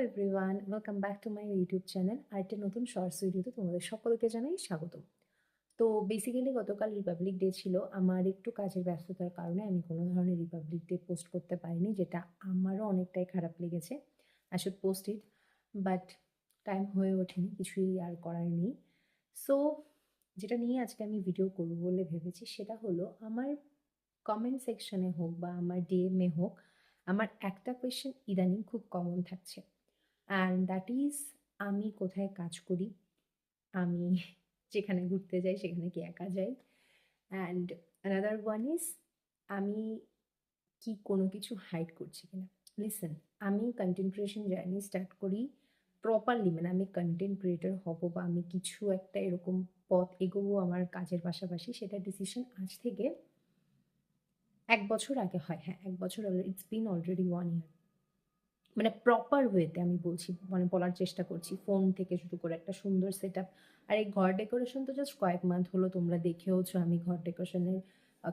Everyone, welcome back to my YouTube channel. আরেকটা নতুন shorts ভিডিওতে তোমাদের সকলকে জানাই স্বাগত। তো বেসিক্যালি গতকাল রিপাবলিক ডে ছিল। আমার একটু কাজের ব্যস্ততার কারণে আমি কোনো ধরনের রিপাবলিক ডে পোস্ট করতে পারিনি, যেটা আমারও অনেকটাই খারাপ লেগেছে। I should post it, but time হয়ে ওঠেনি, কিছুই আর করার নেই। সো যেটা নিয়ে আজকে আমি ভিডিও করব বলে ভেবেছি সেটা হলো, আমার কমেন্ট সেকশনে হোক বা আমার ডিএমএ হোক, আমার একটা কোয়েশ্চেন ইদানিং খুব কমন থাকছে, অ্যান্ড দ্যাট ইজ আমি কোথায় কাজ করি, আমি যেখানে ঘুরতে যাই সেখানে কি একা যাই, অ্যান্ড অ্যানাদার ওয়ান ইজ আমি কি কোনো কিছু হাইড করছি কিনা। লিসেন, আমি কন্টেন্ট ক্রিয়েশন জার্নি স্টার্ট করি প্রপারলি, মানে আমি কন্টেন্ট ক্রিয়েটর হব বা আমি কিছু একটা এরকম পথ এগোবো আমার কাজের পাশাপাশি, সেটা ডিসিশন আজ থেকে 1 বছর আগে হয়। হ্যাঁ, 1 বছর, ইটস বিন অলরেডি 1 ইয়ার। মানে প্রপার ওয়েতে আমি বলছি, মানে বলার চেষ্টা করছি, ফোন থেকে শুরু করে একটা সুন্দর সেট আপ। আর এই ঘর ডেকোরেশন তো জাস্ট কয়েক মান্থ হলো, তোমরা দেখেওছো আমি ঘর ডেকোরেশনের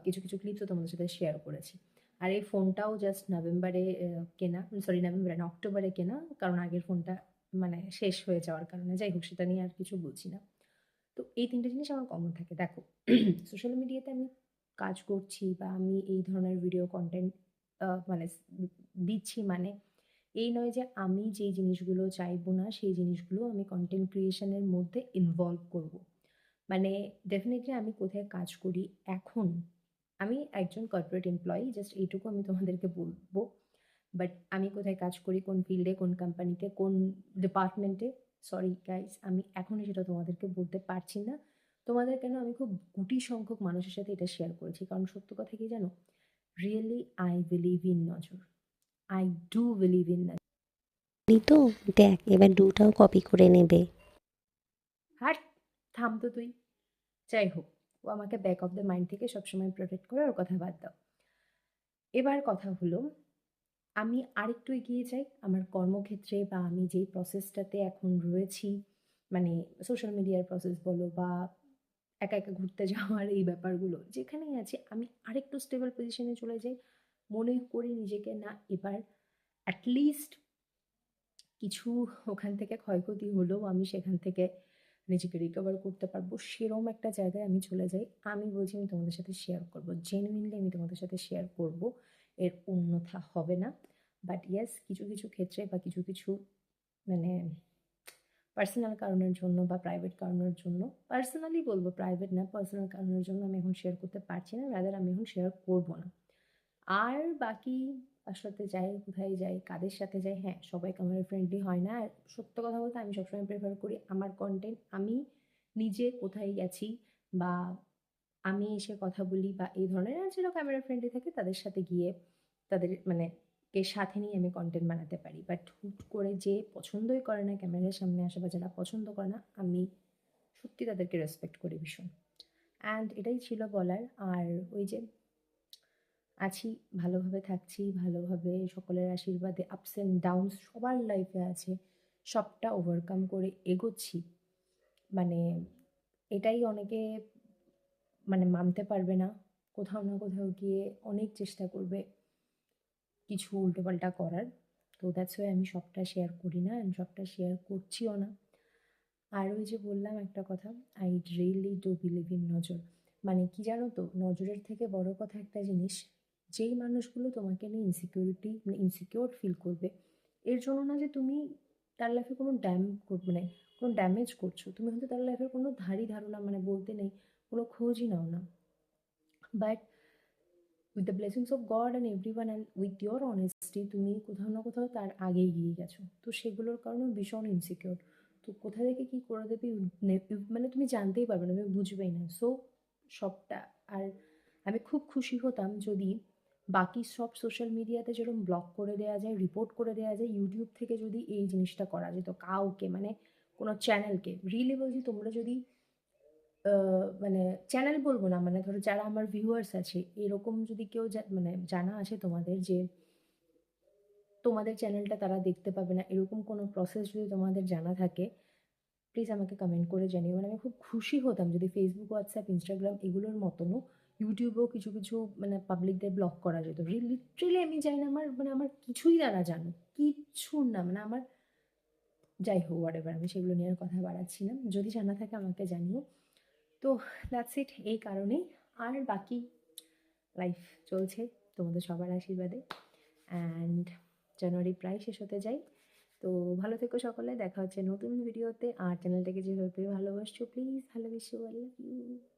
কিছু কিছু ক্লিপসও তোমাদের সাথে শেয়ার করেছি। আর এই ফোনটাও জাস্ট নভেম্বরে কেনা, সরি নভেম্বরে না, অক্টোবরে কেনা, কারণ আগের ফোনটা মানে শেষ হয়ে যাওয়ার কারণে। যাই হোক, সেটা নিয়ে আর কিছু বলছি না। তো এই 3টে জিনিস আমার কমন থাকে। দেখো, সোশ্যাল মিডিয়াতে আমি কাজ করছি বা আমি এই ধরনের ভিডিও কনটেন্ট মানে দিচ্ছি, মানে এই নয় যে আমি যেই জিনিসগুলো চাইবো না সেই জিনিসগুলো আমি কনটেন্ট ক্রিয়েশনের মধ্যে ইনভলভ করব। মানে ডেফিনেটলি আমি কোথায় কাজ করি এখন, আমি একজন কর্পোরেট এমপ্লয়ি, জাস্ট এইটুকু আমি তোমাদেরকে বলবো। বাট আমি কোথায় কাজ করি, কোন ফিল্ডে, কোন কোম্পানিতে, কোন ডিপার্টমেন্টে, সরি গাইস, আমি এখনই সেটা তোমাদেরকে বলতে পারছি না। তোমাদের কেন, আমি খুব গুটি সংখ্যক মানুষের সাথে এটা শেয়ার করেছি, কারণ সত্য কথা কি জানো, রিয়েলি আই বিলিভ ইন নজর, আই ডু বিলিভ ইন নজর। তো দেখ, এবার ডুটাও কপি করে নেবে। আর থাম তো তুই। যাই হোক, ও আমাকে ব্যাক অফ দ্য মাইন্ড থেকে সবসময় প্রোটেক্ট করে, ওর কথা বাদ দাও। এবার কথা হলো, আমি আরেকটু এগিয়ে যাই আমার কর্মক্ষেত্রে বা আমি যেই প্রসেসটাতে এখন রয়েছি, মানে সোশ্যাল মিডিয়ার প্রসেস বলো বা একা একা ঘুরতে যাওয়ার এই ব্যাপারগুলো যেখানেই আছে, আমি আরেকটু স্টেবল পজিশনে চলে যাই। মনে করি নিজেকে, না এবার অ্যাটলিস্ট কিছু ওখান থেকে ক্ষয়ক্ষতি হলেও আমি সেখান থেকে নিজেকে রিকভার করতে পারবো, সেরম একটা জায়গায় আমি চলে যাই। আমি বলছি আমি তোমাদের সাথে শেয়ার করবো, জেনুইনলি আমি তোমাদের সাথে শেয়ার করব, এর অন্যথা হবে না। বাট ইয়েস, কিছু কিছু ক্ষেত্রে বা কিছু কিছু মানে পার্সোনাল কারণের জন্য বা প্রাইভেট কারণের জন্য, পার্সোনালি বলবো, প্রাইভেট না, পার্সোনাল কারণের জন্য আমি এখন শেয়ার করতে পারছি না, রাদার আমি এখন শেয়ার করবো না। আর বাকি কার সাথে যাই, কোথায় যাই, কাদের সাথে যাই, হ্যাঁ সবাই ক্যামেরা ফ্রেন্ডলি হয় না। আর সত্য কথা বলতে আমি সবসময় প্রেফার করি আমার কন্টেন্ট আমি নিজে কোথায় গেছি বা আমি এসে কথা বলি বা এই ধরনের, আর যারা ক্যামেরা ফ্রেন্ডলি থাকে তাদের সাথে গিয়ে তাদের মানে কে সাথে নিয়ে আমি কন্টেন্ট বানাতে পারি। বাট হুট করে যে পছন্দই করে না ক্যামেরার সামনে আসা বা যারা পছন্দ করে না, আমি সত্যি তাদেরকে রেসপেক্ট করি ভীষণ। অ্যান্ড এটাই ছিল বলার। আর ওই যে আছি, ভালোভাবে থাকছি, ভালোভাবে সকলের আশীর্বাদে আপস অ্যান্ড ডাউনস সবার লাইফে আছে, সবটা ওভারকাম করে এগোচ্ছি। মানে এটাই অনেকে মানে মানতে পারবে না, কোথাও না কোথাও গিয়ে অনেক চেষ্টা করবে কিছু উল্টোপাল্টা করার। তো দ্যাটস ওয়াই আমি সবটা শেয়ার করি না, অ্যান্ড সবটা শেয়ার করছিও না। আর ওই যে বললাম একটা কথা, I really do believe in নজর। মানে কি জানো তো, নজরের থেকে বড় কথা একটা জিনিস, যেই মানুষগুলো তোমাকে নিয়ে ইনসিকিউরিটি মানে ইনসিকিউর ফিল করবে, এর জন্য না যে তুমি তার লাইফে কোনো মানে কোনো ড্যামেজ করছো, তুমি হয়তো তার লাইফের কোনো ধারণা মানে বলতে নেই, কোনো খোঁজই নাও না, but with the blessings of god and everyone and with your honesty তুমি কোথাও না কোথাও তার আগে এগিয়ে গেছো। তো সেগুলোর কারণে ভীষণ ইনসিকিউর। তো কোথা থেকে কী করে দেবে মানে তুমি জানতেই পারবে না, তুমি বুঝবেই না। সো সবটা। আর আমি খুব খুশি হতাম যদি বাকি সব সোশ্যাল মিডিয়াতে যেরকম ব্লক করে দেওয়া যায়, রিপোর্ট করে দেওয়া যায়, ইউটিউব থেকে যদি এই জিনিসটা করা যেত কাউকে, মানে কোনো চ্যানেলকে, রিয়েলি বলছি, তোমরা যদি মানে চ্যানেল বলবো না, মানে ধরো যারা আমার ভিউয়ার্স আছে, এরকম যদি কেউ মানে জানা আছে তোমাদের যে তোমাদের চ্যানেলটা তারা দেখতে পাবে না, এরকম কোনো প্রসেস যদি তোমাদের জানা থাকে, প্লিজ আমাকে কমেন্ট করে জানিও। মানে আমি খুব খুশি হতাম যদি ফেসবুক, হোয়াটসঅ্যাপ, ইনস্টাগ্রাম এগুলোর মতনও ইউটিউবেও কিছু কিছু মানে পাবলিকদের ব্লক করা যেত। লিটারেলি আমি চাই না আমার মানে আমার কিছুই তারা জানুক, কিচ্ছু না, মানে আমার যাই হোক হোয়াটএভার, আমি সেগুলো নিয়ে আর কথা বাড়াচ্ছি না। যদি জানা থাকে আমাকে জানিও। তো দ্যাটস ইট, এই কারণেই। আর বাকি লাইফ চলছে তোমাদের সবার আশীর্বাদে। অ্যান্ড জানুয়ারি প্রায় শেষ হতে যায়। তো ভালো থেকো সকলে, দেখা হচ্ছে নতুন ভিডিওতে। আর চ্যানেলটাকে যেভাবে ভালোবাসছো প্লিজ ভালোবেসো। I love you.